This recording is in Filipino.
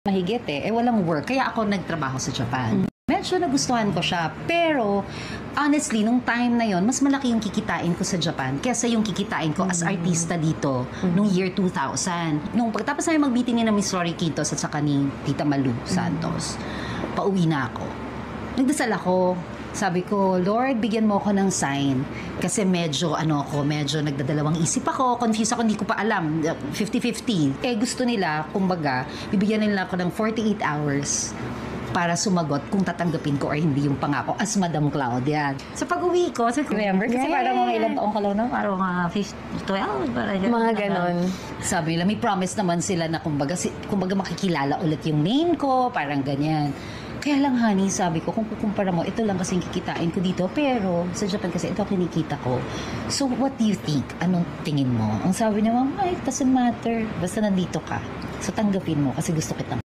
mahigit walang work. Kaya ako nagtrabaho sa Japan. Medyo nagustuhan ko siya. Pero, honestly, nung time na yon mas malaki yung kikitain ko sa Japan kaysa yung kikitain ko as artista dito nung year 2000. Nung pagtapos namin mag-meeting ni na Miss Rory Quintos at saka ni Tita Malu Santos, pauwi na ako. Nagdasal ako. Sabi ko, Lord, bigyan mo ako ng sign. Kasi medyo nagdadalawang isip ako, confused ako, hindi ko pa alam. 50-50. Gusto nila, kumbaga, bibigyan nila ako ng 48 hours para sumagot kung tatanggapin ko or hindi yung pangako as Madam Claudia. Sa pag-uwi ko, remember? Kasi parang mga ilang taong ka lang na, parang mga 12, Mga ganon. Sabi nila, may promise naman sila na kumbaga makikilala ulit yung name ko, parang ganyan. Kaya lang, honey, sabi ko, kung kukumpara mo, ito lang kasi kikitain ko dito. Pero, sa Japan kasi, ito kinikita ko. So, what do you think? Anong tingin mo? Ang sabi niya, it doesn't matter. Basta nandito ka. So, tanggapin mo kasi gusto kitang